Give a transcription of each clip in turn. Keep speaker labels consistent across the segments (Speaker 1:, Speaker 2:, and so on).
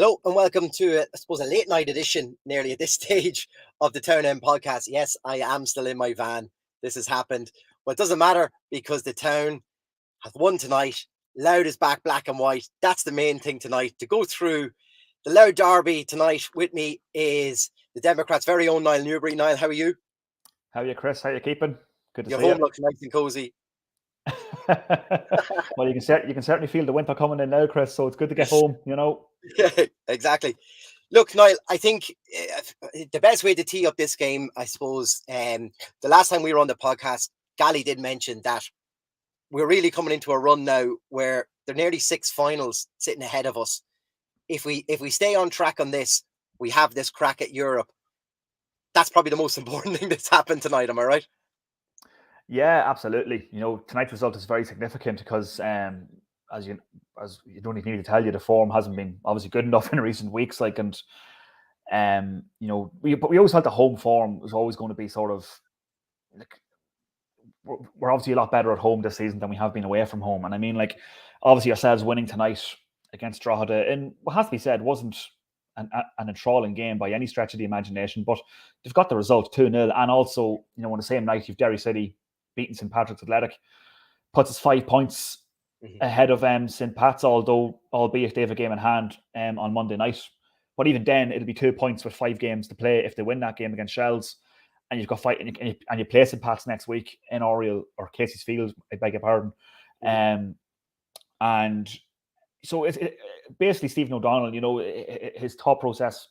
Speaker 1: Hello and welcome to, I suppose, a late night edition, nearly at this stage, of the Town End podcast. Yes, I am still in my van. This has happened. But it doesn't matter because the Town has won tonight. Louth is back, black and white. That's the main thing tonight. To go through the Louth Derby tonight with me is the Democrats' very own Niall Newbury. Niall, how are you?
Speaker 2: How are you, Chris? How are you keeping? Good to
Speaker 1: Your
Speaker 2: see
Speaker 1: home
Speaker 2: you.
Speaker 1: looks nice and cozy.
Speaker 2: Well, you can certainly feel the winter coming in now, Chris. So it's good to get home.
Speaker 1: Yeah, exactly. Look, Niall, I think the best way to tee up this game, I suppose, the last time we were on the podcast, Gally did mention that we're really coming into a run now where there are nearly 6 finals sitting ahead of us. If we stay on track on this, we have this crack at Europe. That's probably the most important thing that's happened tonight. Am I right?
Speaker 2: Yeah, absolutely. Tonight's result is very significant because, as you don't even need to tell you, the form hasn't been obviously good enough in recent weeks. We always felt the home form was always going to be sort of like, we're obviously a lot better at home this season than we have been away from home. And I mean, obviously ourselves winning tonight against Drogheda, and what has to be said, wasn't an enthralling game by any stretch of the imagination, but they've got the result 2-0. And also, on the same night, you've Derry City beating St. Patrick's Athletic, puts us 5 points ahead of St. Pat's, albeit they have a game in hand on Monday night. But even then, it'll be 2 points with 5 games to play if they win that game against Shells. And you've got fight, and you play St. Pat's next week in Oriel or Casey's Field, I beg your pardon. And so basically Stephen O'Donnell, his thought process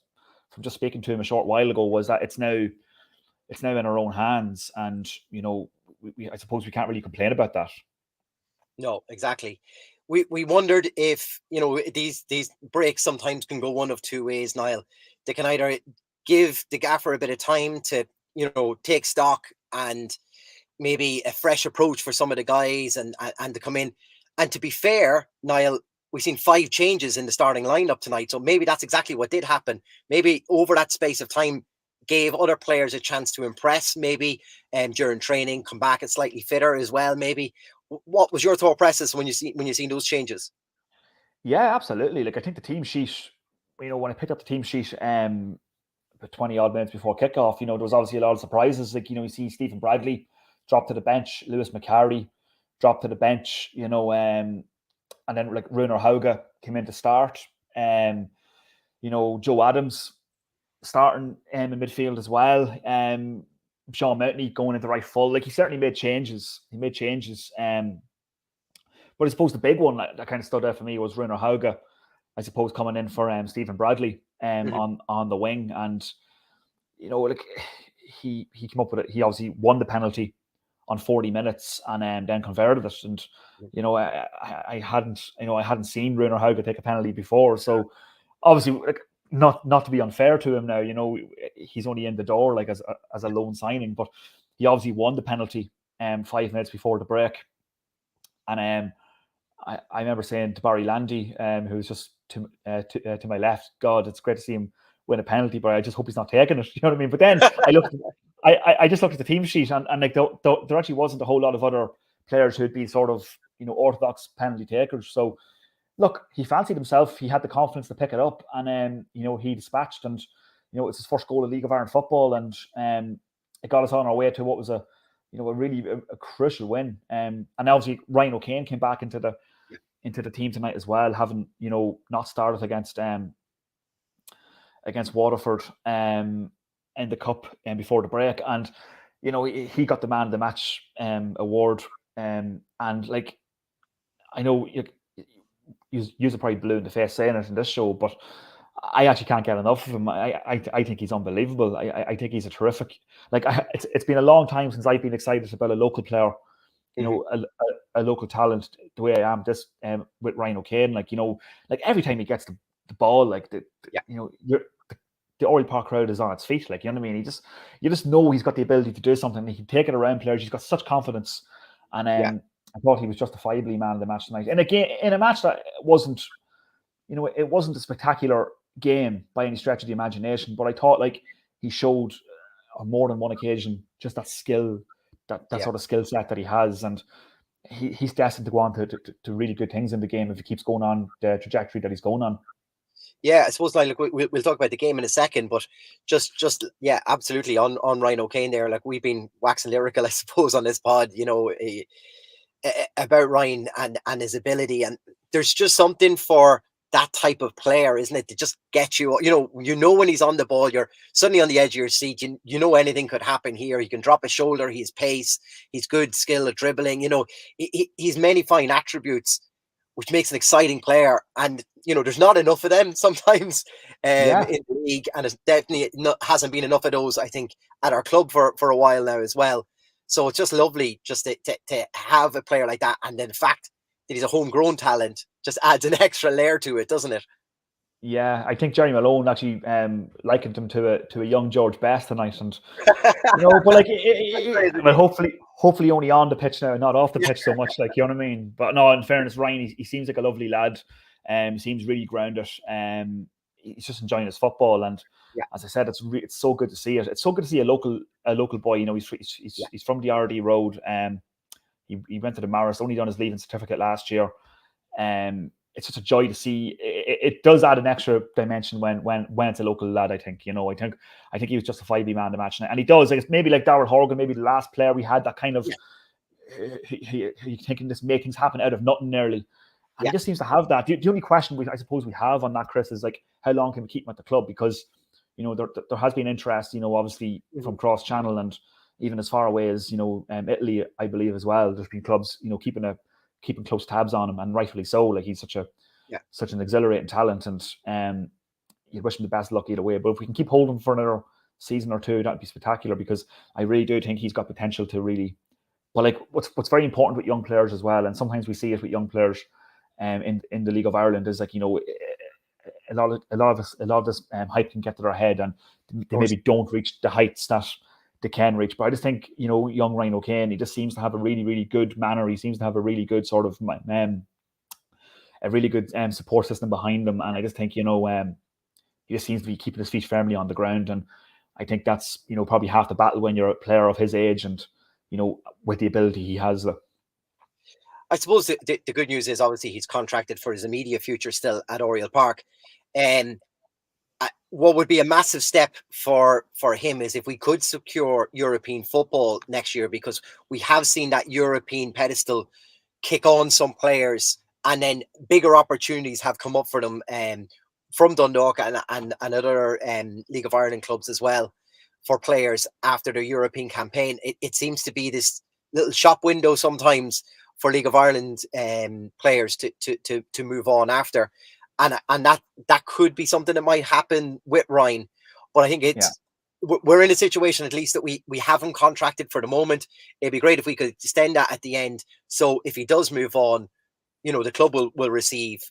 Speaker 2: from just speaking to him a short while ago was that it's now in our own hands, and I suppose we can't really complain about that.
Speaker 1: No, exactly. We wondered if these breaks sometimes can go one of two ways, Niall. They can either give the gaffer a bit of time to take stock and maybe a fresh approach for some of the guys and to come in. And to be fair, Niall, we've seen 5 changes in the starting lineup tonight. So maybe that's exactly what did happen. Maybe over that space of time gave other players a chance to impress, maybe during training, come back and slightly fitter as well. Maybe. What was your thought process when you seen those changes?
Speaker 2: Yeah, absolutely. I think the team sheet, when I picked up the team sheet, about 20 odd minutes before kickoff, there was obviously a lot of surprises. You see Stephen Bradley drop to the bench, Lewis McCarty dropped to the bench, and then Runar Hauga came in to start. Joe Adams starting in midfield as well. Sean Mountney going into right full. He certainly made changes. But I suppose the big one that kind of stood out for me was Runar Hauga, I suppose, coming in for Stephen Bradley on the wing. And, he came up with it. He obviously won the penalty on 40 minutes and then converted it. And, I hadn't seen Runar Hauga take a penalty before. So obviously, not to be unfair to him now, he's only in the door as a loan signing, but he obviously won the penalty 5 minutes before the break. And I remember saying to Barry Landy, who was just to my left, God, it's great to see him win a penalty, but I just hope he's not taking it. You know what I mean? But then I just looked at the team sheet, and there actually wasn't a whole lot of other players who'd be sort of orthodox penalty takers. So look, he fancied himself. He had the confidence to pick it up, and he dispatched. And it's his first goal in League of Ireland football, and it got us on our way to what was a really crucial win. And obviously Ryan O'Kane came back into the team tonight as well, having not started against Waterford in the cup before the break, and he got the man of the match award. And I know you are probably blue in the face saying it in this show, but I actually can't get enough of him. I think he's unbelievable. I think he's a terrific. It's been a long time since I've been excited about a local player, a local talent the way I am this with Ryan O'Kane. Every time he gets the ball, the Oriel Park crowd is on its feet. You know what I mean? You just know he's got the ability to do something. He can take it around players. He's got such confidence, and I thought he was justifiably man of the match tonight. And again, in a match that wasn't, it wasn't a spectacular game by any stretch of the imagination, but I thought he showed on more than one occasion just that skill, that sort of skill set that he has, and he's destined to go on to really good things in the game if he keeps going on the trajectory that he's going on.
Speaker 1: Yeah, I suppose like look, we'll talk about the game in a second, but just yeah, absolutely on Ryan O'Kane there. Like we've been waxing lyrical, I suppose, on this pod, about Ryan and his ability, and there's just something for that type of player, isn't it? To just get you, when he's on the ball, you're suddenly on the edge of your seat. You know anything could happen here. He can drop a shoulder. He's pace. He's good skill at dribbling. He's many fine attributes, which makes an exciting player. And there's not enough of them sometimes in
Speaker 2: Yeah,
Speaker 1: the league, and it's definitely hasn't been enough of those, I think, at our club for a while now as well. So it's just lovely just to have a player like that, and then the fact that he's a homegrown talent just adds an extra layer to it, doesn't it?
Speaker 2: yeah. I think Jerry Malone actually likened him to a young George Best tonight, and but like, well, hopefully only on the pitch now, not off the pitch so much. Like, you know what I mean? But no, in fairness, Ryan, he seems like a lovely lad. Seems really grounded. He's just enjoying his football, and
Speaker 1: Yeah,
Speaker 2: as I said, it's so good to see it. It's so good to see a local boy.
Speaker 1: yeah.
Speaker 2: He's from the RD Road. He went to the Maris, only done his leaving certificate last year. It's such a joy to see. It does add an extra dimension when it's a local lad. I think I think he was justified to be man of the match, and he does. Like, it's maybe like Darrell Horgan, maybe the last player we had that kind of
Speaker 1: Yeah,
Speaker 2: he thinking this make things happen out of nothing nearly. And he
Speaker 1: yeah.
Speaker 2: just seems to have that. The only question I suppose we have on that, Chris, is like, how long can we keep him at the club? Because there has been interest, obviously
Speaker 1: Mhm.
Speaker 2: from cross channel and even as far away as Italy, I believe as well. There's been clubs keeping close tabs on him, and rightfully so. Like, he's
Speaker 1: Yeah.
Speaker 2: such an exhilarating talent, and you'd wish him the best luck either way. But if we can keep holding him for another season or two, that'd be spectacular, because I really do think he's got potential to really. But like, what's very important with young players as well, and sometimes we see it with young players, in the League of Ireland, is like, a lot of this hype can get to their head, and
Speaker 1: Of
Speaker 2: they
Speaker 1: course.
Speaker 2: maybe don't reach the heights that they can reach. But I just think, young Ryan O'Kane, he just seems to have a really, really good manner. He seems to have a really good sort of a really good support system behind him, and I just think he just seems to be keeping his feet firmly on the ground, and I think that's probably half the battle when you're a player of his age, and with the ability he has.
Speaker 1: I suppose the good news is obviously he's contracted for his immediate future still at Oriel Park. And what would be a massive step for him is if we could secure European football next year, because we have seen that European pedestal kick on some players, and then bigger opportunities have come up for them from Dundalk and other League of Ireland clubs as well, for players after their European campaign. It seems to be this little shop window sometimes for League of Ireland players to move on after, and that could be something that might happen with Ryan. But I think
Speaker 2: Yeah,
Speaker 1: we're in a situation, at least, that we haven't contracted for the moment. It'd be great if we could extend that at the end. So if he does move on, the club will receive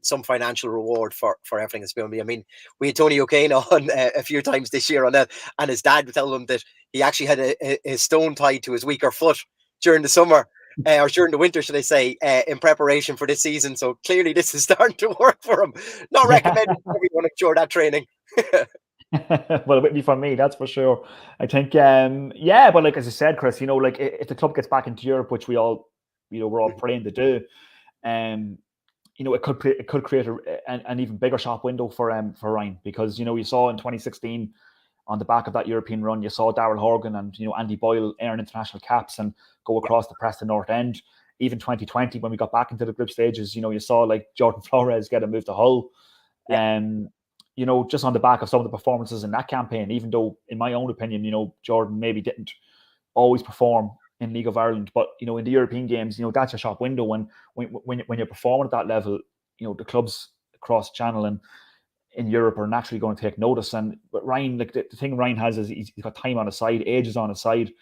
Speaker 1: some financial reward for everything that's been. I mean, we had Tony O'Kane on a few times this year on that, and his dad would tell him that he actually had a stone tied to his weaker foot during the summer. Or during the winter, should I say, in preparation for this season. So clearly, this is starting to work for him. Not
Speaker 2: yeah.
Speaker 1: recommended for everyone endure that training.
Speaker 2: Well, it would be for me, that's for sure. I think, yeah, but like, as I said, Chris, like, if the club gets back into Europe, which we're all praying to do, um, it could create an even bigger shop window for Ryan, because you saw in 2016, on the back of that European run, you saw Darrell Horgan and Andy Boyle earn international caps and go
Speaker 1: Yeah,
Speaker 2: across the Preston North End. Even 2020, when we got back into the group stages, you saw like Jordan Flores get a move to Hull.
Speaker 1: yeah,
Speaker 2: Just on the back of some of the performances in that campaign, even though, in my own opinion, Jordan maybe didn't always perform in League of Ireland, but in the European games, that's your shop window. When you're performing at that level, the clubs across channel and in Europe are naturally going to take notice. And but Ryan, like, the thing Ryan has is he's got time on his side, age is on his side.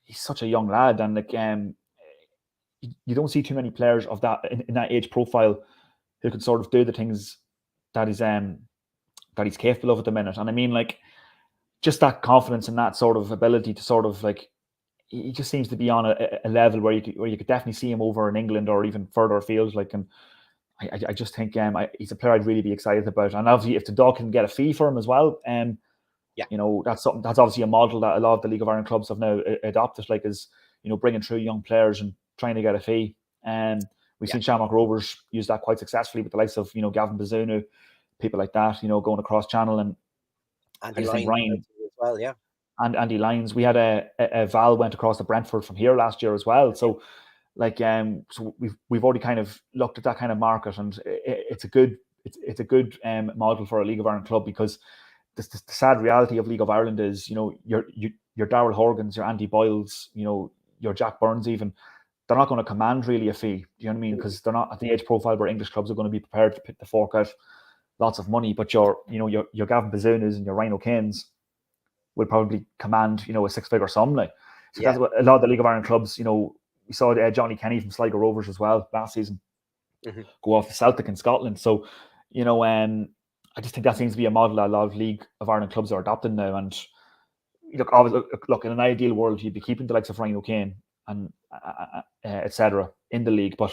Speaker 2: He's such a young lad, and like, you don't see too many players of that in that age profile who can sort of do the things that he's capable of at the minute. And I mean, like, just that confidence and that sort of ability to sort of, like, he just seems to be on a level where you could definitely see him over in England or even further afield. Like, and I just think he's a player I'd really be excited about. And obviously, if the dog can get a fee for him as well,
Speaker 1: yeah,
Speaker 2: that's something, that's obviously a model that a lot of the League of Ireland clubs have now adopted. Like, is bringing through young players and trying to get a fee. And we've
Speaker 1: yeah.
Speaker 2: seen Shamrock Rovers use that quite successfully with the likes of Gavin Bazunu. people like that, going across channel. And I
Speaker 1: Andy
Speaker 2: just think
Speaker 1: Lyons
Speaker 2: Ryan
Speaker 1: as well, yeah.
Speaker 2: and Andy Lyons, we had a Val went across to Brentford from here last year as well. So so we've already kind of looked at that kind of market, and it's a good model for a League of Ireland club, because the sad reality of League of Ireland is, your Darrell Horgans, your Andy Boyles, your Jack Burns, even, they're not going to command really a fee. Do you know what I mean? Because they're not at the age profile where English clubs are going to be prepared to fork out lots of money. But your Gavin Bazunas and your Ryan O'Kanes will probably command, a six-figure sum. So that's what a lot of the League of Ireland clubs, we saw Johnny Kenny from Sligo Rovers as well last season go off to Celtic in Scotland. So, I just think that seems to be a model that a lot of League of Ireland clubs are adopting now. And look, in an ideal world, you'd be keeping the likes of Ryan O'Kane and etc. in the league, but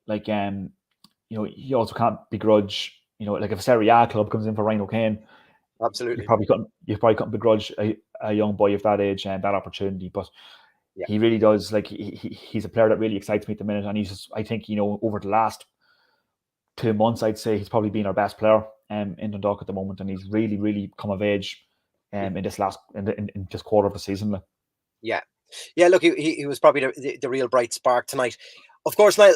Speaker 2: you also can't begrudge, if a Serie A club comes in for Ryan O'Kane,
Speaker 1: absolutely,
Speaker 2: you probably couldn't begrudge a young boy of that age and that opportunity. But he really does, he's a player that really excites me at the minute, and he's just, I think, over the last 2 months, I'd say he's probably been our best player in Dundalk at the moment, and he's really, really come of age in this in this quarter of the season.
Speaker 1: Yeah. Look, he was probably the real bright spark tonight. Of course, now,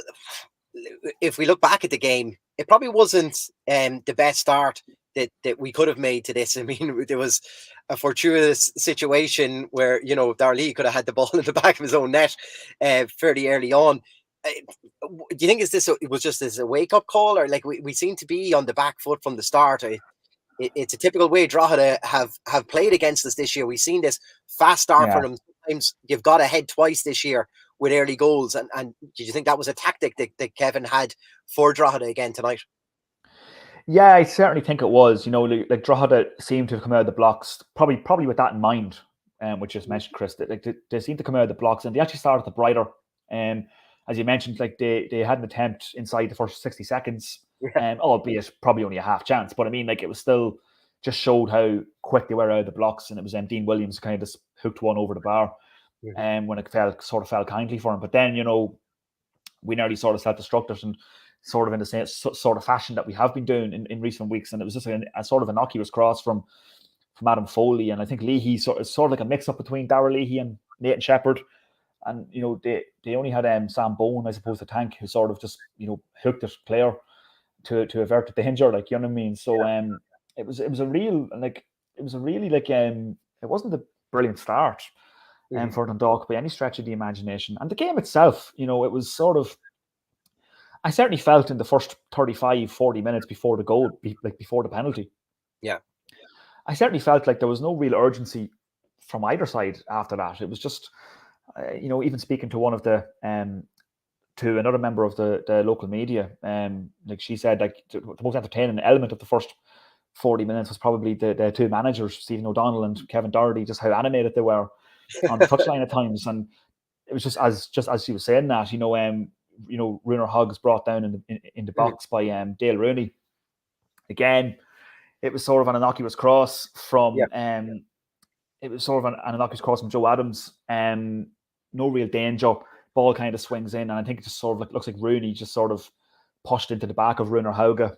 Speaker 1: if we look back at the game, it probably wasn't the best start that we could have made to this. I mean, there was a fortuitous situation where, Darley could have had the ball in the back of his own net fairly early on. Do you think it was just as a wake-up call, or we seem to be on the back foot from the start? It's a typical way Drogheda have played against us this year. We've seen this fast start for them. Sometimes you've got ahead twice this year with early goals. And did you think that was a tactic that Kevin had for Drogheda again tonight?
Speaker 2: Yeah, I certainly think it was. Drogheda seemed to have come out of the blocks, probably with that in mind, which you just mentioned, Chris. They seemed to come out of the blocks, and they actually started the brighter. As you mentioned, they had an attempt inside the first 60 seconds, albeit probably only a half chance. But I mean, it was still just showed how quick they were out of the blocks, and it was Dean Williams kind of just hooked one over the bar, when it fell kindly for him. But then, we nearly sort of self-destructed it, and sort of in the same sort of fashion that we have been doing in recent weeks. And it was just a sort of innocuous cross from Adam Foley. And I think Leahy sort of like a mix-up between Darrell Leahy and Nathan Shepherd. And, they only had Sam Bone, I suppose, the tank, who sort of just, hooked it clear to avert the danger, you know what I mean? So it was a really it wasn't a brilliant start for Dundalk by any stretch of the imagination. And the game itself, it was sort of, I certainly felt in the first 35, 40 minutes before the goal, before the penalty.
Speaker 1: Yeah.
Speaker 2: I certainly felt like there was no real urgency from either side after that. It was just, even speaking to one of to another member of the local media, she said, the most entertaining element of the first 40 minutes was probably the two managers, Stephen O'Donnell and Kevin Doherty, just how animated they were on the touchline at times. And it was just as she was saying that, Runar Hoggs brought down in the box by Dale Rooney. Again, it was sort of an innocuous cross from Joe Adams. No real danger. Ball kind of swings in, and I think it just sort of looks like Rooney just sort of pushed into the back of Runar Hauge.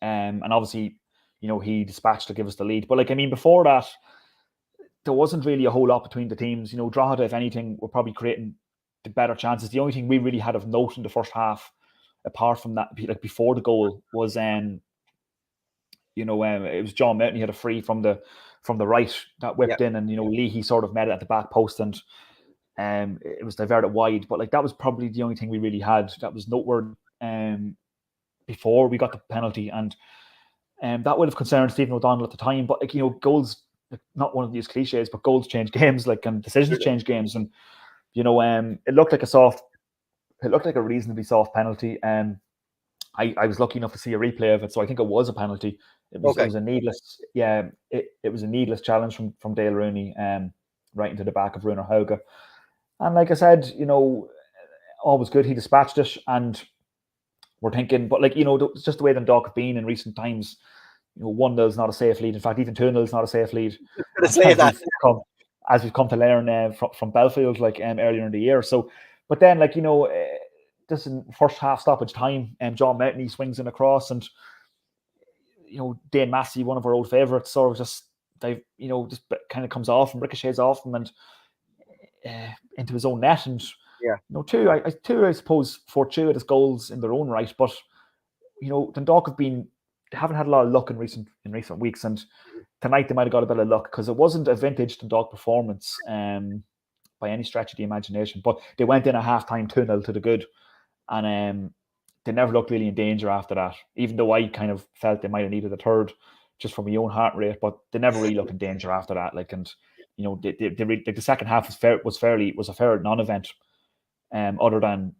Speaker 2: And obviously, he dispatched to give us the lead. But before that, there wasn't really a whole lot between the teams. Drogheda, if anything, were probably creating the better chances. The only thing we really had of note in the first half, apart from that, before the goal, was it was John Mountain. He had a free from the right that whipped in, and Leahy sort of met it at the back post, and it was diverted wide. But that was probably the only thing we really had that was noteworthy before we got the penalty, and that would have concerned Stephen O'Donnell at the time. But goals, not one of these cliches, but goals change games, and decisions change games, and it looked like a reasonably soft penalty. I was lucky enough to see a replay of it, so I think it was a penalty. It was a needless, it was a needless challenge from Dale Rooney, right into the back of Runar Hauge. And like I said, all was good. He dispatched it, and we're thinking, but it's just the way Dundalk have been in recent times. 1-0 is not a safe lead. In fact, even 2-0 is not a safe lead. As we've come to learn from Belfield, earlier in the year. So, but then, just in first half stoppage time, John Mountain swings in across, and Dane Massey, one of our old favourites, sort of just just kind of comes off and ricochets off him and into his own net. And
Speaker 1: Yeah.
Speaker 2: two, I suppose, fortuitous goals in their own right. But Dundalk they haven't had a lot of luck in recent weeks, and tonight they might have got a bit of luck because it wasn't a vintage Dundalk performance by any stretch of the imagination. But they went in at half-time 2-0 to the good, and they never looked really in danger after that, even though I kind of felt they might have needed a third just from my own heart rate, but they never really looked in danger after that. The second half was a fair non-event, other than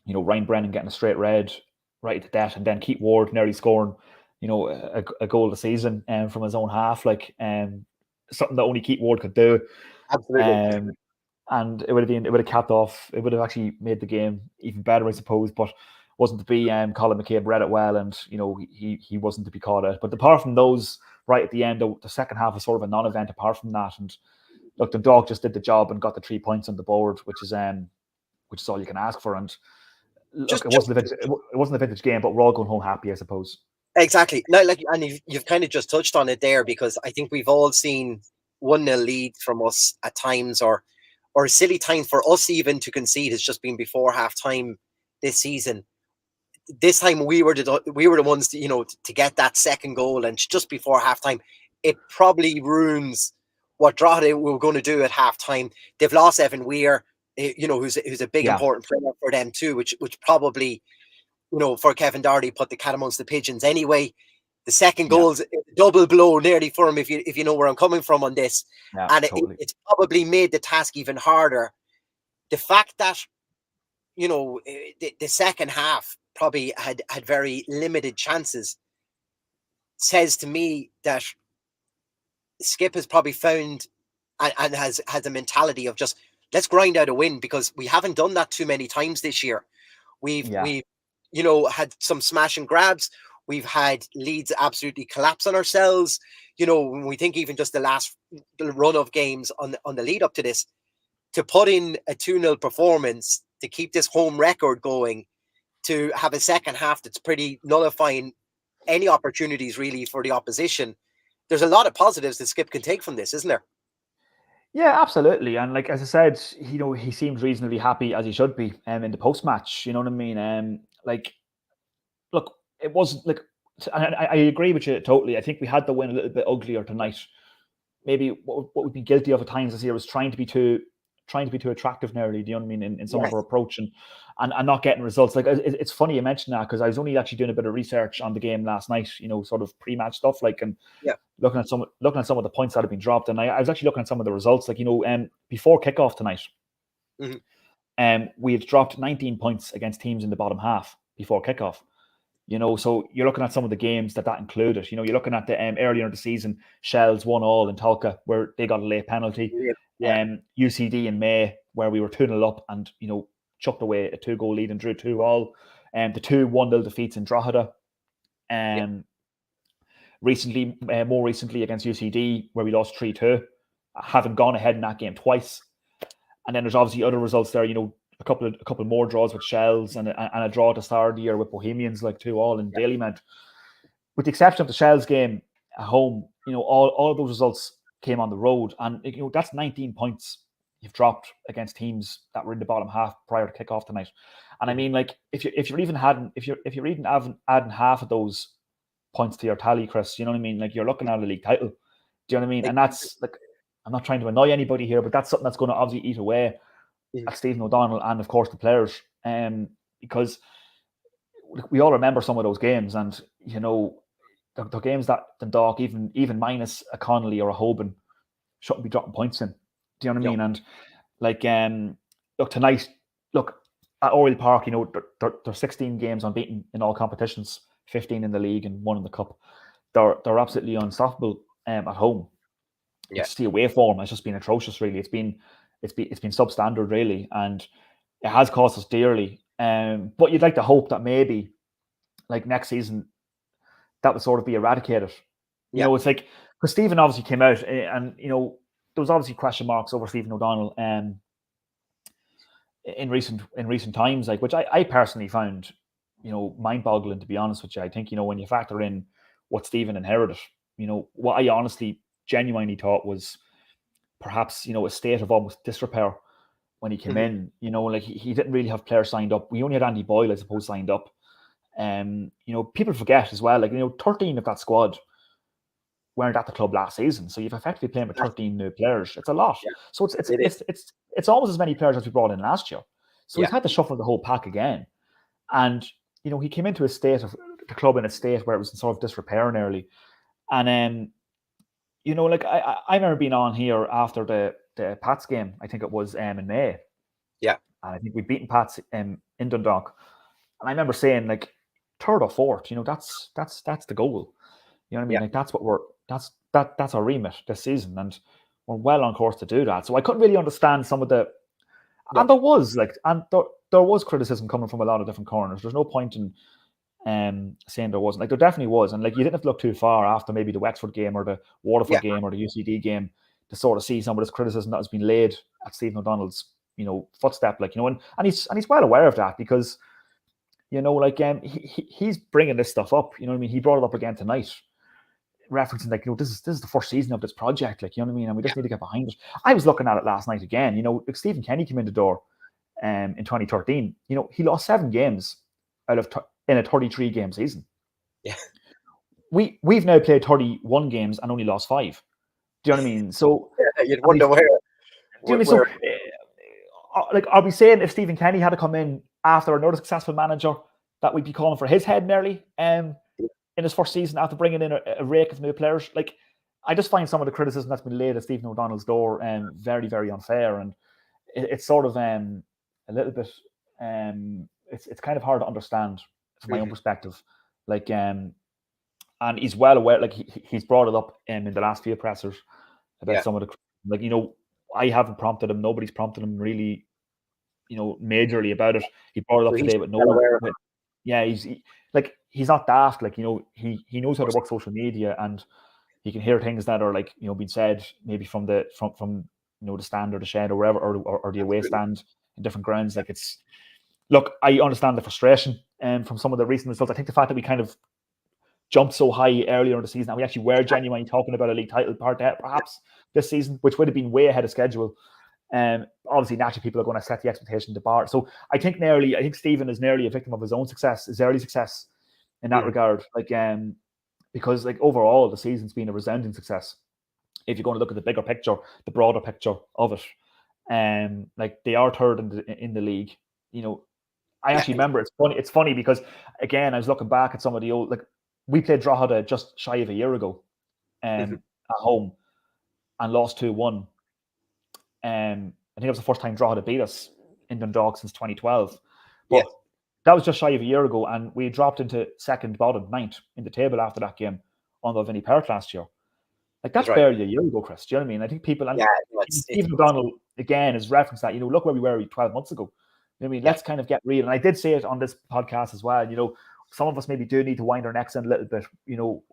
Speaker 2: Ryan Brennan getting a straight red right at the death, and then Keith Ward nearly scoring a goal of the season from his own half, something that only Keith Ward could do.
Speaker 1: Absolutely.
Speaker 2: And it would have capped off. It would have actually made the game even better, I suppose. But wasn't to be. Colin McCabe read it well, and he wasn't to be caught out. But apart from those, right at the end, the second half was sort of a non-event. Apart from that, and look, the dog just did the job and got the 3 points on the board, which is all you can ask for. And look, it wasn't a vintage game, but we're all going home happy, I suppose.
Speaker 1: Exactly. No, and you've kind of just touched on it there, because I think we've all seen 1-0 lead from us at times, or a silly time for us even to concede has just been before half time this season. This time we were the ones to get that second goal, and just before half time, it probably ruins what Drogheda were going to do at half time. They've lost Evan Weir, who's a big important player for them too, which probably, for Kevin Doherty, put the cat amongst the pigeons anyway. The second goal's a double blow nearly for him, if you know where I'm coming from on this. And totally. It's probably made the task even harder. The fact that, the second half probably had very limited chances says to me that Skip has probably found and has a mentality of just, let's grind out a win, because we haven't done that too many times this year. We've had some smash and grabs. We've had leads absolutely collapse on ourselves. When we think even just the last run of games on the lead up to this, to put in a 2-0 performance, to keep this home record going, to have a second half that's pretty nullifying any opportunities really for the opposition. There's a lot of positives that Skip can take from this, isn't there?
Speaker 2: Yeah, absolutely. And as I said, he seemed reasonably happy, as he should be, in the post-match. You know what I mean? Look, it wasn't I agree with you totally. I think we had the win a little bit uglier tonight. Maybe what we've been guilty of at times this year was trying to be too attractive nearly, do you know what I mean, in some of our approach and not getting results. It's funny you mentioned that, because I was only actually doing a bit of research on the game last night, sort of pre-match stuff, looking at some of the points that have been dropped, and I was actually looking at some of the results, before kickoff tonight. We had dropped 19 points against teams in the bottom half before kickoff. So you're looking at some of the games that included. You're looking at the earlier in the season, Shells 1-1 in Tolka, where they got a late penalty. UCD in May, where we were 2-0 up and chucked away a 2-goal lead and drew 2-2. The 2 1-0 defeats in Drogheda. More recently against UCD, where we lost 3-2, having gone ahead in that game twice. And then there's obviously other results there. A couple more draws with Shells and a draw at the start of the year with Bohemians, 2-2 in Dalymount. With the exception of the Shells game at home, all of those results came on the road, and that's 19 points you've dropped against teams that were in the bottom half prior to kickoff tonight. And I mean, if you're even adding half of those points to your tally, Chris, you know what I mean? You're looking at a league title. Do you know what I mean? And that's I'm not trying to annoy anybody here, but that's something that's going to obviously eat away at Stephen O'Donnell and of course the players, because we all remember some of those games, and the games that Dundalk, even minus a Connolly or a Hoban, shouldn't be dropping points in. Do you know what I mean? And look, tonight, at Oriel Park, they're 16 games unbeaten in all competitions, 15 in the league and 1 in the cup. They're absolutely unstoppable at home. It's the away form has just been atrocious, really. It's been substandard, really, and it has cost us dearly. But you'd like to hope that maybe, next season, that would sort of be eradicated. It's because Stephen obviously came out, and there was obviously question marks over Stephen O'Donnell in recent times, which I personally found mind-boggling, to be honest with you. I think when you factor in what Stephen inherited. What I honestly, genuinely thought was perhaps, a state of almost disrepair when he came
Speaker 1: Mhm.
Speaker 2: in. Like he didn't really have players signed up. We only had Andy Boyle, I suppose, signed up. People forget as well, 13 of that squad weren't at the club last season. So you've effectively playing with 13 new players. It's a lot.
Speaker 1: Yeah,
Speaker 2: So it's
Speaker 1: it is.
Speaker 2: it's it's it's almost as many players as we brought in last year. So
Speaker 1: Yeah,
Speaker 2: he's had to shuffle the whole pack again. And he came into the club in a state where it was in sort of disrepair nearly. And I remember being on here after the Pats game. I think it was in May.
Speaker 1: yeah,
Speaker 2: And I think we'd beaten Pats in Dundalk. And I remember saying third or fourth, that's the goal. You know what I mean?
Speaker 1: yeah,
Speaker 2: That's our remit this season, and we're well on course to do that. So I couldn't really understand some of and
Speaker 1: no,
Speaker 2: there was there was criticism coming from a lot of different corners. There's no point in saying there wasn't. There definitely was, and you didn't have to look too far after maybe the Wexford game or the Waterford
Speaker 1: yeah,
Speaker 2: game or the UCD game to sort of see some of this criticism that has been laid at Stephen O'Donnell's footstep. And he's well aware of that because he's bringing this stuff up. You know what I mean? He brought it up again tonight, referencing this is the first season of this project. You know what I mean? And we just need to get behind it. I was looking at it last night again. Stephen Kenny came in the door in 2013. He lost 7 games in a 33 game season.
Speaker 1: yeah.
Speaker 2: We've now played 31 games and only lost 5. Do you know what I mean? So
Speaker 1: Yeah, you'd wonder where,
Speaker 2: do you know what I mean?
Speaker 1: where.
Speaker 2: So are we saying if Stephen Kenny had to come in after another successful manager that we'd be calling for his head nearly in his first season after bringing in a rake of new players? I just find some of the criticism that's been laid at Stephen O'Donnell's door very, very unfair, and it's sort of a little bit it's kind of hard to understand from my own perspective. And he's well aware. He's brought it up in the last few pressers about
Speaker 1: Yeah,
Speaker 2: some of the I haven't prompted him. Nobody's prompted him really, majorly about it. He brought it
Speaker 1: so
Speaker 2: up
Speaker 1: he's
Speaker 2: today, but no
Speaker 1: well
Speaker 2: one.
Speaker 1: aware of
Speaker 2: Yeah, he's not daft. He knows how to
Speaker 1: course.
Speaker 2: work social media, and he can hear things that are being said maybe from the stand or the shed or wherever, or the away
Speaker 1: Absolutely.
Speaker 2: stand in different grounds. Look, I understand the frustration from some of the recent results. I think the fact that we kind of jumped so high earlier in the season, and we actually were genuinely talking about a league title perhaps this season, which would have been way ahead of schedule. Obviously, naturally, people are going to set the expectation to bar. So I think Stephen is nearly a victim of his own success, his early success in that regard. Because overall, the season's been a resounding success. If you're going to look at the bigger picture, the broader picture of it, they are third in the league. I actually remember it's funny because again, I was looking back at some of the old we played Drogheda just shy of a year ago, at home, and lost 2-1. I think it was the first time Drogheda beat us in Dundalk since 2012.
Speaker 1: Yeah,
Speaker 2: But that was just shy of a year ago, and we dropped into second, bottom, ninth in the table after that game on Vinnie Park last year.
Speaker 1: that's
Speaker 2: That's
Speaker 1: right.
Speaker 2: barely a year ago, Chris. Do you know what I mean? I think people, and
Speaker 1: Yeah, no,
Speaker 2: Stephen O'Donnell again has referenced that. Look where we were 12 months ago. You know what I mean?
Speaker 1: yeah,
Speaker 2: Let's kind of get real. And I did say it on this podcast as well. Some of us maybe do need to wind our necks in a little bit.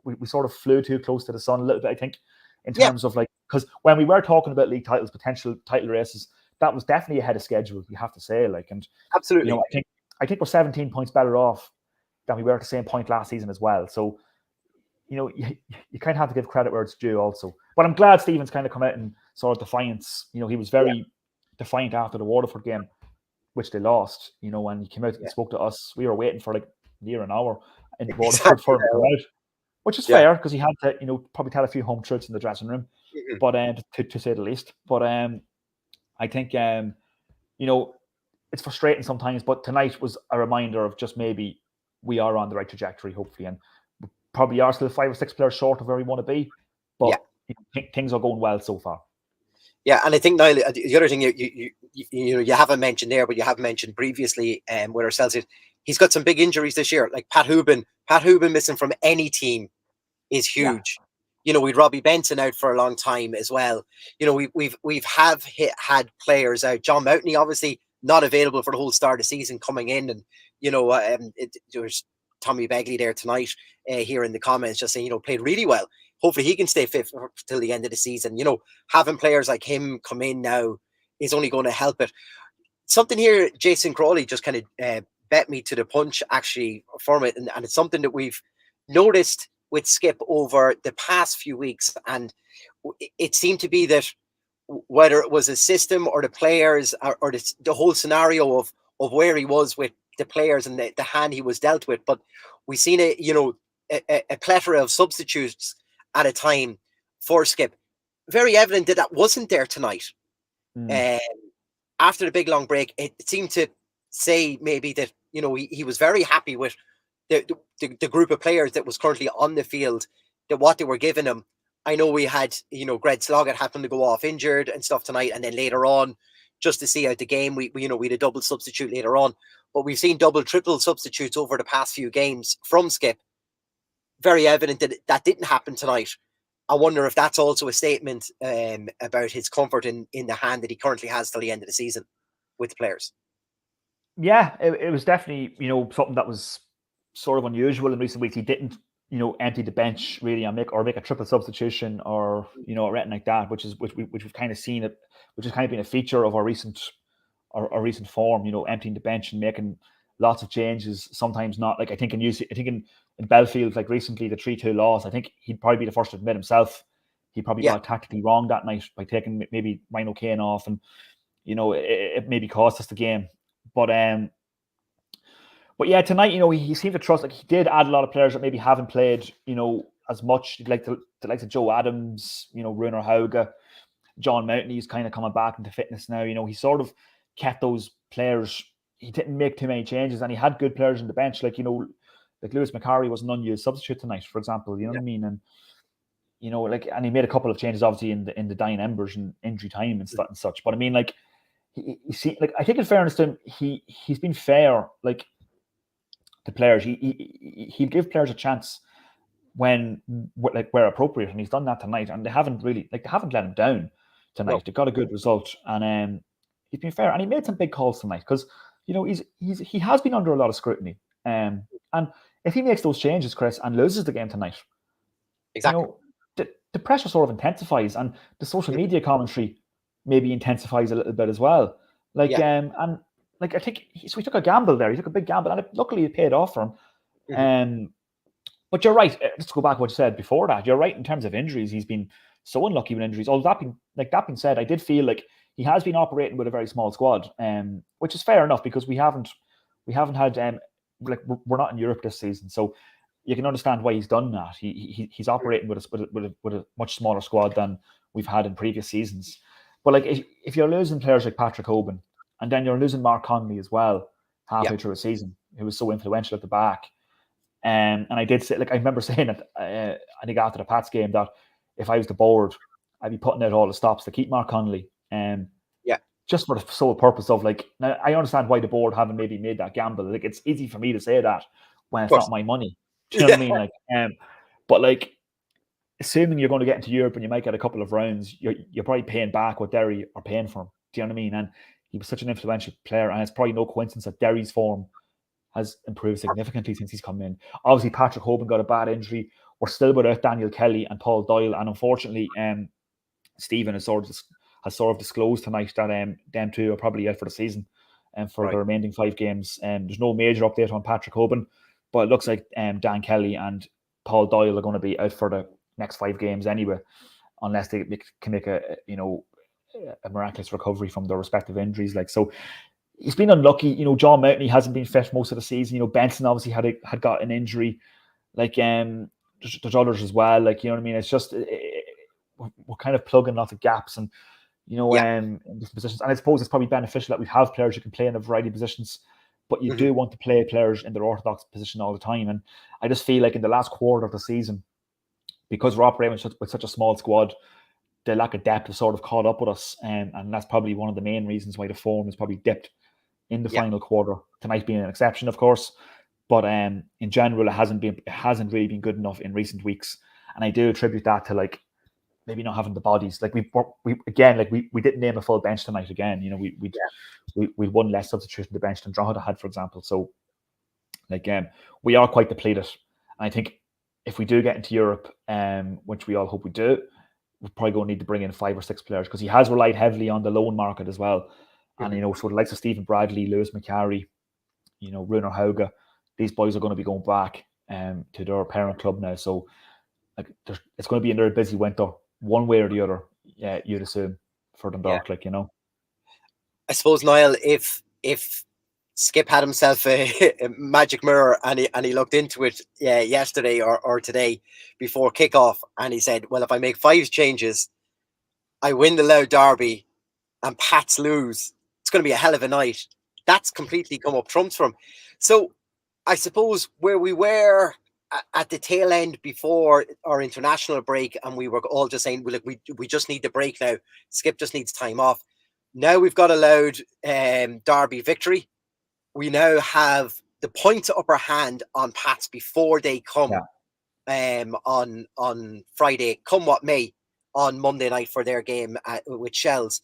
Speaker 2: We sort of flew too close to the sun a little bit, I think, in
Speaker 1: yeah,
Speaker 2: terms of because when we were talking about league titles, potential title races, that was definitely ahead of schedule, you have to say. And
Speaker 1: absolutely.
Speaker 2: I think we're 17 points better off than we were at the same point last season as well. So, you kind of have to give credit where it's due also. But I'm glad Stephen's kind of come out in sort of defiance. He was very defiant after the Waterford game, which they lost. When he came out and spoke to us, we were waiting for near an hour in Waterford for him to come out, which is fair because he had to, probably tell a few home truths in the dressing room, but to say the least. But I think it's frustrating sometimes. But tonight was a reminder of just maybe we are on the right trajectory, hopefully, and we probably are still 5 or 6 players short of where we want to be. But things are going well so far.
Speaker 1: Yeah, and I think, Niall, the other thing you haven't mentioned there, but you have mentioned previously with ourselves, he's got some big injuries this year. Like Pat Hubin missing from any team is huge. We'd Robbie Benson out for a long time as well. We've had players out. John Mountney obviously not available for the whole start of the season coming in, and there's Tommy Begley there tonight here in the comments just saying played really well. Hopefully he can stay fit till the end of the season. Having players like him come in now is only going to help it. Something here, Jason Crawley just kind of bet me to the punch actually from it, and it's something that we've noticed with Skip over the past few weeks, and it seemed to be that whether it was a system or the players or the whole scenario of where he was with the players and the hand he was dealt with, but we've seen a plethora of substitutes at a time for Skip. Very evident that wasn't there tonight. After the big long break, it seemed to say maybe that he was very happy with the group of players that was currently on the field, that what they were giving him. I know we had, Greg Sloggett happened to go off injured and stuff tonight, and then later on, just to see out the game, we had a double substitute later on, but we've seen double, triple substitutes over the past few games from Skip. Very evident that didn't happen tonight. I wonder if that's also a statement about his comfort in the hand that he currently has till the end of the season with the players.
Speaker 2: Yeah, it was definitely, something that was sort of unusual in recent weeks. He didn't, empty the bench really and make a triple substitution or, or anything like that, which we've kind of seen it, which has kind of been a feature of our recent form, emptying the bench and making lots of changes. Sometimes not, like I think in Belfield, like recently, the 3-2 loss, I think he'd probably be the first to admit himself he probably got tactically wrong that night by taking maybe Ryan O'Kane off, and it maybe cost us the game. But yeah, tonight, he seemed to trust. Like he did add a lot of players that maybe haven't played, as much. Like the likes of Joe Adams, Runar Hauge, John Mountney's kind of coming back into fitness now. He sort of kept those players. He didn't make too many changes, and he had good players on the bench. Like like Lewis McCarry was an unused substitute tonight, for example. You know what I mean? And and he made a couple of changes, obviously in the dying embers and injury time and stuff and such. But I mean, like I think in fairness to him, he's been fair. Like the players, he'd give players a chance when where appropriate, and he's done that tonight. And they haven't let him down tonight. No. They got a good result, and he's been fair, and he made some big calls tonight because he has been under a lot of scrutiny. And if he makes those changes, Chris, and loses the game tonight,
Speaker 1: exactly,
Speaker 2: the pressure sort of intensifies, and the social media commentary maybe intensifies a little bit as well. Like and like I think he took a gamble there. He took a big gamble, and luckily it paid off for him. But you're right. Let's go back to what you said before that. You're right in terms of injuries. He's been so unlucky with injuries. All that being said, I did feel like he has been operating with a very small squad, which is fair enough because we haven't had we're not in Europe this season, so you can understand why he's done that. He's operating with a much smaller squad than we've had in previous seasons. But like if you're losing players like Patrick Hoban, and then you're losing Mark Connolly as well halfway through a season, who was so influential at the back. And I did say, like I remember saying it, I think after the Pats game, that if I was the board, I'd be putting out all the stops to keep Mark Connolly. Just for the sole purpose of now I understand why the board haven't maybe made that gamble. Like it's easy for me to say that when it's not my money. Do you know what I mean? But like assuming you're going to get into Europe and you might get a couple of rounds, you're probably paying back what Derry are paying for him. Do you know what I mean? And he was such an influential player, and it's probably no coincidence that Derry's form has improved significantly since he's come in. Obviously, Patrick Hoban got a bad injury. We're still without Daniel Kelly and Paul Doyle, and unfortunately, Stephen has sort of disclosed tonight that them two are probably out for the season and for the remaining 5 games. There's no major update on Patrick Hoban, but it looks like Dan Kelly and Paul Doyle are going to be out for the next 5 games anyway, unless they can make a miraculous recovery from their respective injuries. So he's been unlucky. John Mountney hasn't been fit most of the season. Benson obviously had got an injury. There's others as well. You know what I mean? It's just we're kind of plugging lots of gaps and in these positions. And I suppose it's probably beneficial that we have players who can play in a variety of positions, but you do want to play players in their orthodox position all the time. And I just feel like in the last quarter of the season, because we're operating with such a small squad, the lack of depth has sort of caught up with us, and that's probably one of the main reasons why the form has probably dipped in the final quarter. Tonight being an exception, of course, but in general, it hasn't really been good enough in recent weeks, and I do attribute that to maybe not having the bodies. We didn't name a full bench tonight again. We won less substitution the bench than Drogheda had, for example. So we are quite depleted, and I think if we do get into Europe, which we all hope we do, we're probably going to need to bring in 5 or 6 players, because he has relied heavily on the loan market as well. And, so the likes of Stephen Bradley, Lewis McCarry, Runar Hauge, these boys are going to be going back. to their parent club now. So like it's going to be another busy winter, one way or the other. Yeah, you'd assume for
Speaker 1: Yeah.
Speaker 2: Dundalk, like you know.
Speaker 1: I suppose, Niall, if Skip had himself a magic mirror and he looked into it yesterday or today before kickoff, and he said, well, if I make 5 changes, I win the Louth Derby and Pats lose, it's going to be a hell of a night. That's completely come up trumps for him. So I suppose where we were at the tail end before our international break, and we were all just saying, well, look, we just need the break now. Skip just needs time off. Now we've got a Louth Derby victory. We now have the point upper hand on Pats before they come on Friday, come what may, on Monday night for their game with Shells.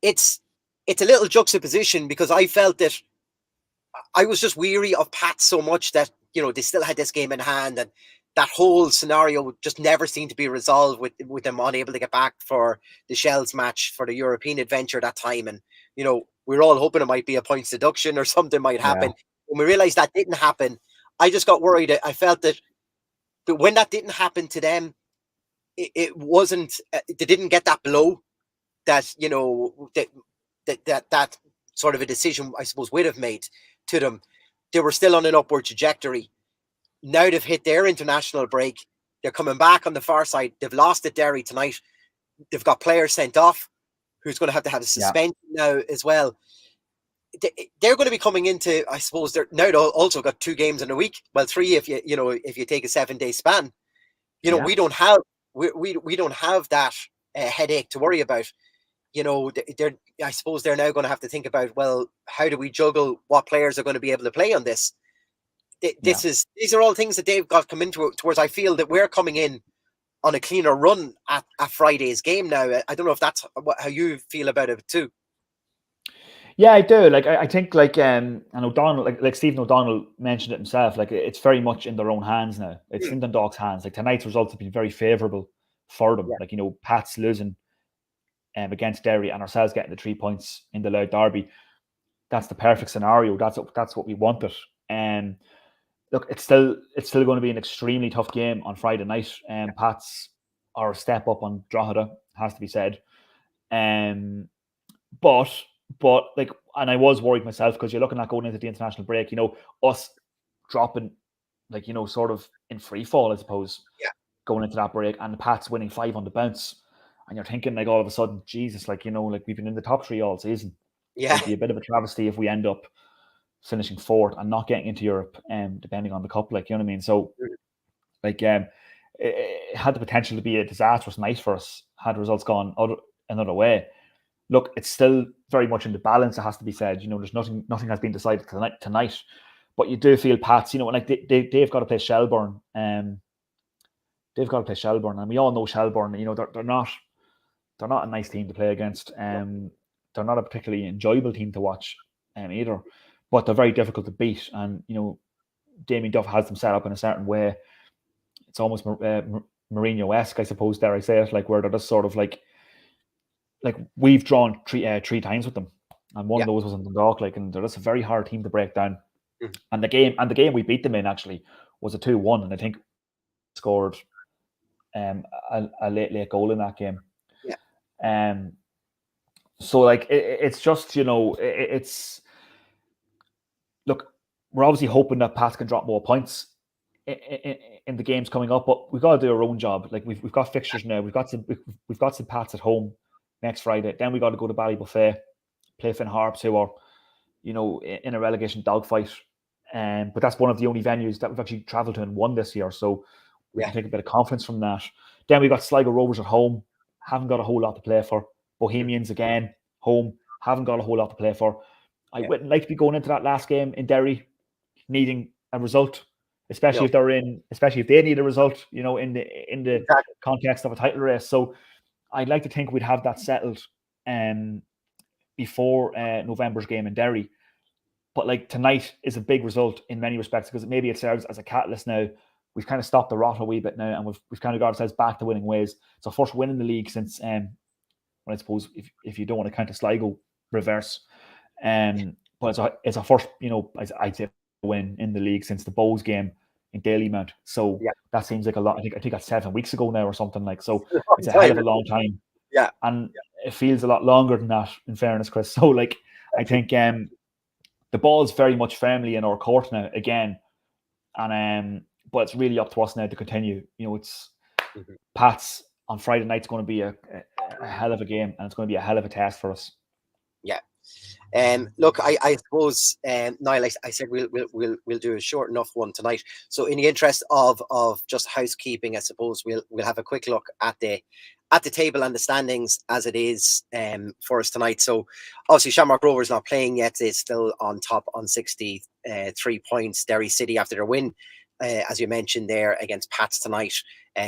Speaker 1: It's a little juxtaposition, because I felt that I was just weary of Pats so much that, they still had this game in hand, and that whole scenario just never seemed to be resolved with them unable to get back for the Shells match for the European adventure that time. And, we were all hoping it might be a points deduction or something might happen. When we realized that didn't happen, I just got worried. I felt that, but when that didn't happen to them, it wasn't, they didn't get that blow that, that sort of a decision, I suppose, would have made to them. They were still on an upward trajectory. Now they've hit their international break. They're coming back on the far side. They've lost at Derry tonight. They've got players sent off who's going to have a suspension now as well. They're going to be coming into, I suppose, they're now also got 2 games in a week. Well, 3 if you take a 7-day span. We don't have we don't have that headache to worry about. I suppose they're now going to have to think about, well, how do we juggle what players are going to be able to play on this? These are all things that they've got come into towards. I feel that we're coming in on a cleaner run at Friday's game now. I don't know if that's how you feel about it too.
Speaker 2: Yeah, I do. Like, I think, like, and O'Donnell, like Stephen O'Donnell mentioned it himself. Like, it's very much in their own hands now. It's in Dundalk's hands. Like, tonight's results have been very favourable for them. Like, Pat's losing against Derry and ourselves getting the 3 points in the Louth Derby. That's the perfect scenario. That's what we wanted. And look, it's still going to be an extremely tough game on Friday night. Pats are a step up on Drogheda, has to be said. But like, and I was worried myself, because you're looking at going into the international break, us dropping, like, sort of in free fall, I suppose, going into that break, and the Pats winning 5 on the bounce. And you're thinking, like, all of a sudden, Jesus, like, like, we've been in the top 3 all season.
Speaker 1: Yeah.
Speaker 2: It'd be a bit of a travesty if we end up finishing 4th and not getting into Europe, depending on the cup, like, you know what I mean? So, like, it had the potential to be a disastrous night for us had results gone another way. Look, it's still very much in the balance, it has to be said. There's nothing has been decided tonight. But you do feel Pats, like they've got to play Shelbourne. They've got to play Shelbourne, and we all know Shelbourne. They're not a nice team to play against. They're not a particularly enjoyable team to watch either. But they're very difficult to beat, and Damien Duff has them set up in a certain way. It's almost Mourinho-esque, I suppose, dare I say it, like, where they're just sort of like we've drawn 3 times with them, and one of those was in Dundalk, like, and they're just a very hard team to break down. And the game we beat them in actually was a 2-1, and I think scored a late goal in that game. So, like, it's just, it's, look, we're obviously hoping that Pats can drop more points in the games coming up, but we've got to do our own job. Like, we've got fixtures now. We've got some Pats at home next Friday. Then we got to go to Ballybuffet, play Finn Harps, who are, in a relegation dogfight. But that's one of the only venues that we've actually travelled to and won this year. So we can take a bit of confidence from that. Then we got Sligo Rovers at home. Haven't got a whole lot to play for. Bohemians again, home. Haven't got a whole lot to play for. I wouldn't like to be going into that last game in Derry needing a result, especially if they need a result, in the context of a title race. So I'd like to think we'd have that settled before November's game in Derry. But, like, tonight is a big result in many respects, because maybe it serves as a catalyst now. We've kind of stopped the rot a wee bit now, and we've kind of got ourselves back to winning ways. It's our first win in the league since, well, I suppose if you don't want to count a Sligo reverse, but it's our first, I'd say, win in the league since the Bows game in Dalymount. So
Speaker 1: Yeah.
Speaker 2: that seems like a lot. I think that's 7 weeks ago now or something like. So it's a hell
Speaker 1: Time.
Speaker 2: of a long time.
Speaker 1: Yeah.
Speaker 2: And it feels a lot longer than that, in fairness, Chris. So like I think the ball's very much firmly in our court now again. And but it's really up to us now to continue. It's Pats on Friday night's going to be a hell of a game, and it's going to be a hell of a test for us.
Speaker 1: Yeah. Look, I suppose, Niall, I said we'll do a short enough one tonight. So, in the interest of just housekeeping, I suppose we'll have a quick look at the table and the standings as it is for us tonight. So, obviously, Shamrock Rovers not playing yet. They're still on top on 63 points. Derry City, after their win, as you mentioned there, against Pats tonight,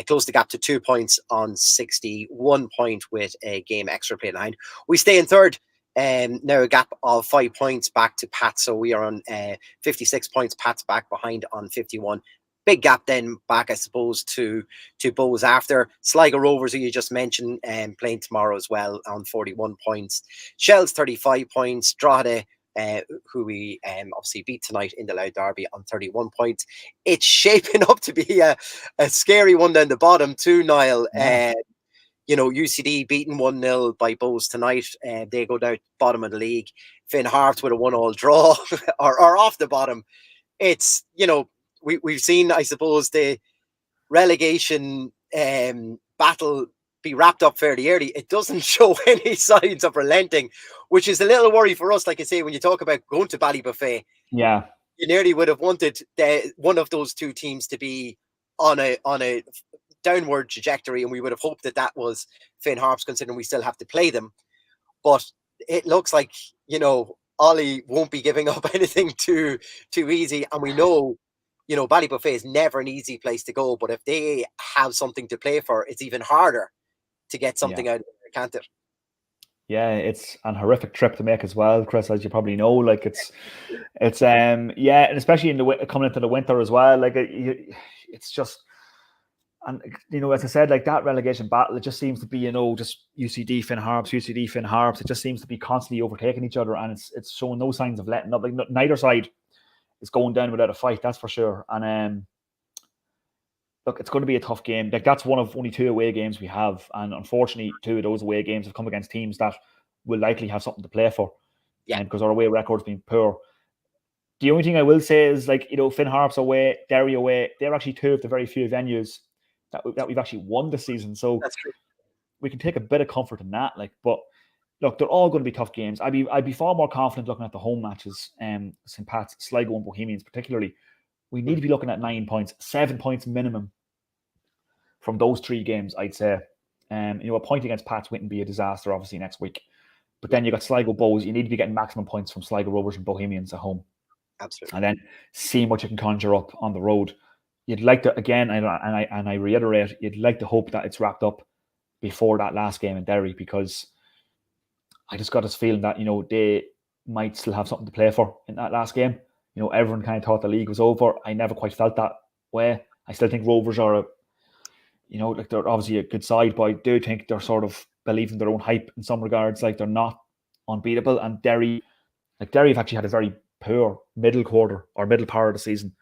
Speaker 1: closed the gap to 2 points on 61 point with a game extra played behind. We stay in third. Now a gap of 5 points back to Pat, so we are on 56 points. Pat's back behind on 51. Big gap then back, I suppose, to Bows after. Sligo Rovers, who you just mentioned, playing tomorrow as well on 41 points. Shell's 35 points. Drogheda, who we obviously beat tonight in the Louth Derby, on 31 points. It's shaping up to be a scary one down the bottom too, Niall.
Speaker 2: Yeah.
Speaker 1: UCD beaten 1-0 by Bows tonight. They go down bottom of the league. Finn Harps with a 1-1 draw are off the bottom. It's, we've seen, I suppose, the relegation battle be wrapped up fairly early. It doesn't show any signs of relenting, which is a little worry for us. Like I say, when you talk about going to Ballybuffet,
Speaker 2: yeah,
Speaker 1: you nearly would have wanted one of those two teams to be on a downward trajectory, and we would have hoped that was Finn Harps, considering we still have to play them. But it looks like Ollie won't be giving up anything too easy, and we know Ballybuffet is never an easy place to go, but if they have something to play for, it's even harder to get something out of it, can't it?
Speaker 2: Yeah, it's an horrific trip to make as well, Chris, as you probably know. Like it's and especially coming into the winter as well. Like it's just. And as I said, like that relegation battle, it just seems to be, just UCD Finn Harps. It just seems to be constantly overtaking each other, and it's showing no signs of letting up. Like neither side is going down without a fight, that's for sure. And look, it's going to be a tough game. Like that's one of only 2 away games we have, and unfortunately, 2 of those away games have come against teams that will likely have something to play for.
Speaker 1: Yeah,
Speaker 2: because our away record's been poor. The only thing I will say is, like, Finn Harps away, Derry away, they're actually 2 of the very few venues that we've actually won this season. So
Speaker 1: that's true.
Speaker 2: We can take a bit of comfort in that. Like, but look, they're all going to be tough games. I'd be far more confident looking at the home matches, St. Pat's, Sligo and Bohemians particularly. We need to be looking at 9 points, 7 points minimum from those 3 games, I'd say. A point against Pats wouldn't be a disaster, obviously, next week. But then you got Sligo Bows. You need to be getting maximum points from Sligo Rovers and Bohemians at home.
Speaker 1: Absolutely.
Speaker 2: And then seeing what you can conjure up on the road. You'd like to, again, and I reiterate, you'd like to hope that it's wrapped up before that last game in Derry, because I just got this feeling that, they might still have something to play for in that last game. Everyone kind of thought the league was over. I never quite felt that way. I still think Rovers are they're obviously a good side, but I do think they're sort of believing their own hype in some regards. Like, they're not unbeatable. And Derry have actually had a very poor middle quarter or middle part of the season.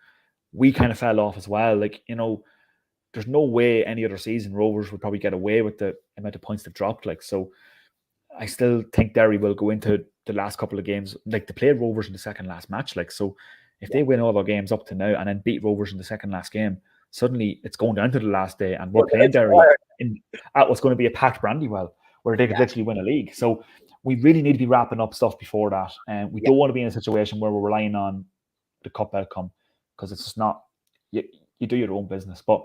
Speaker 2: We kind of fell off as well. Like, there's no way any other season Rovers would probably get away with the amount of points they've dropped. Like, so I still think Derry will go into the last couple of games. Like, they played Rovers in the second last match. Like, so if they win all their games up to now and then beat Rovers in the second last game, suddenly it's going down to the last day, and we're playing Derry at what's going to be a packed Brandywell, where they could literally win a league. So we really need to be wrapping up stuff before that. And we don't want to be in a situation where we're relying on the cup outcome, because it's just not, you do your own business. But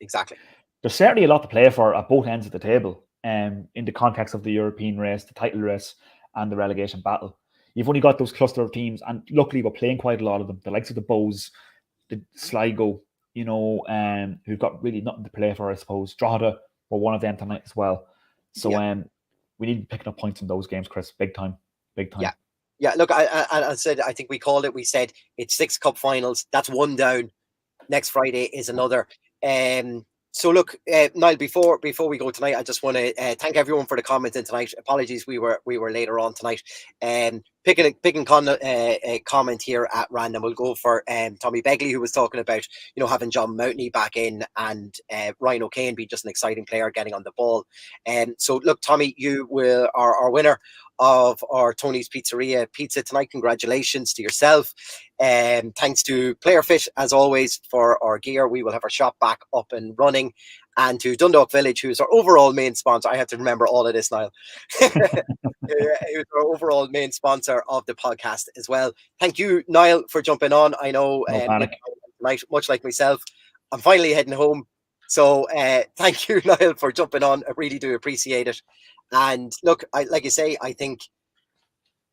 Speaker 1: exactly,
Speaker 2: there's certainly a lot to play for at both ends of the table, in the context of the European race, the title race, and the relegation battle. You've only got those cluster of teams, and luckily we're playing quite a lot of them. The likes of the Bows, the Sligo, who've got really nothing to play for, I suppose. Drogheda were one of them tonight as well. So we need to be picking up points in those games, Chris. Big time.
Speaker 1: Yeah. Look, I said, I think we called it. We said it's 6 cup finals. That's 1 down. Next Friday is another. So look, Niall, before we go tonight, I just want to thank everyone for the comments in tonight. Apologies, we were later on tonight. Picking a comment here at random. We'll go for Tommy Begley, who was talking about having John Mountney back in, and Ryan O'Kane be just an exciting player getting on the ball. So look, Tommy, you are our winner of our Tony's Pizzeria pizza tonight. Congratulations to yourself. Thanks to PlayerFit, as always, for our gear. We will have our shop back up and running. And to Dundalk Village, who's our overall main sponsor. I have to remember all of this, Niall. Who's our overall main sponsor of the podcast as well. Thank you, Niall, for jumping on. I know tonight, much like myself, I'm finally heading home. So thank you, Niall, for jumping on. I really do appreciate it. And look, like you say, I think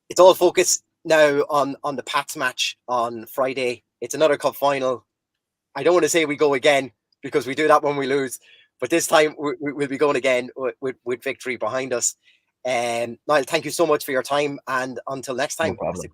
Speaker 1: it's all focused now on the Pats match on Friday. It's another cup final. I don't want to say we go again, because we do that when we lose, but this time we'll be going again with victory behind us. Niall, thank you so much for your time, and until next time.
Speaker 2: No problem.